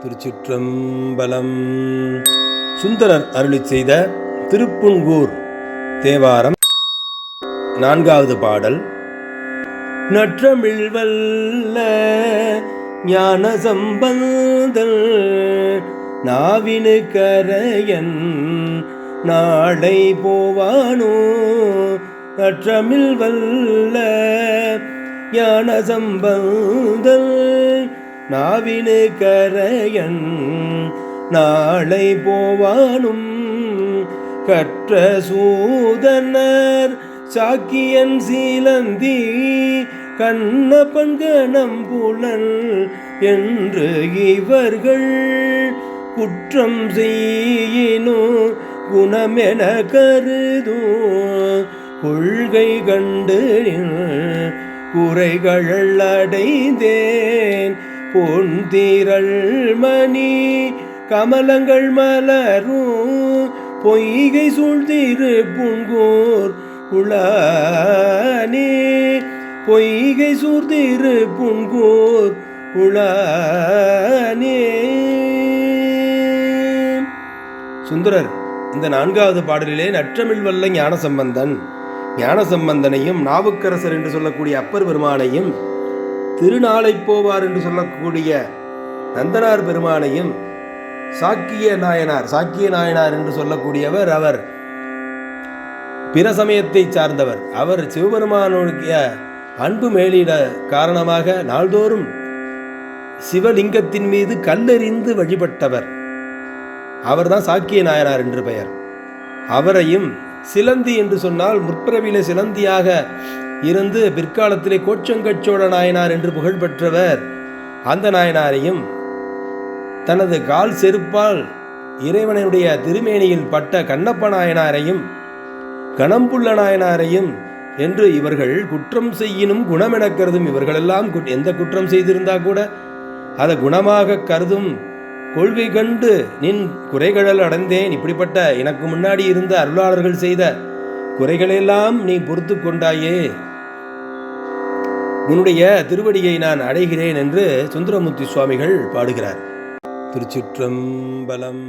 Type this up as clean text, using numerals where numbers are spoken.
திருச்சிற்றம்பலம். சுந்தரர் அருளிச் செய்த திருப்புன்கூர் தேவாரம் 4வது பாடல். நற்றமிழ் வல்ல ஞான சம்பந்தன் நாவினு கரையன் நாளை போவானோ. நற்றமிழ் வல்ல ஞான சம்பந்தன் நாவினு கரையன் நாளை போவானும். கற்ற சூதனர் சாக்கியன் சீலந்தி கண்ணப்பன் கணம் புலன் என்று இவர்கள் குற்றம் செய்யினோ குணமென கருதோ. கொள்கை கண்டு குறைகள் அடைந்தேன் பொன்திரள் மணி கமலங்கள் மலரும் பொய்கை சூழ்திரு புன்கூர் உளானே. பொய்கை சூழ்திரு புன்கூர் உளானே. சுந்தரர் இந்த 4வது பாடலிலே நற்றமிழ் வல்ல ஞானசம்பந்தனையும் நாவுக்கரசர் என்று சொல்லக்கூடிய அப்பர் பெருமானையும் திருநாளை போவார் என்று சொல்லக்கூடிய நந்தனார் பெருமானையும் சாக்கிய நாயனார் என்று சொல்லக்கூடியவர் அவர் பிற சமயத்தை சார்ந்தவர். அவர் சிவபெருமானுடைய அன்பு மேலிட காரணமாக நாள்தோறும் சிவலிங்கத்தின் மீது கல்லெறிந்து வழிபட்டவர். அவர்தான் சாக்கிய நாயனார் என்று பெயர். அவரையும் சிலந்தி என்று சொன்னால் முற்பிறவிலே சிலந்தியாக இருந்து பிற்காலத்திலே கோச்சங்கச்சோழ நாயனார் என்று புகழ் பெற்றவர். அந்த நாயனாரையும் தனது கால் செருப்பால் இறைவனுடைய திருமேனியில் பட்ட கண்ணப்ப நாயனாரையும் கணம்புள்ள நாயனாரையும் என்று இவர்கள் குற்றம் செய்யினும் குணமென கருதும். இவர்களெல்லாம் எந்த குற்றம் செய்திருந்தா கூட அதை குணமாக கருதும். கொள்கை கண்டு நின் குறைகள் அடைந்தேன். இப்படிப்பட்ட எனக்கு முன்னாடி இருந்த அருளாளர்கள் செய்த குறைகளெல்லாம் நீ பொறுத்து கொண்டாயே, உன்னுடைய திருவடியை நான் அடைகிறேன் என்று சுந்தரமூர்த்தி சுவாமிகள் பாடுகிறார். திருச்சிற்றம்பலம்.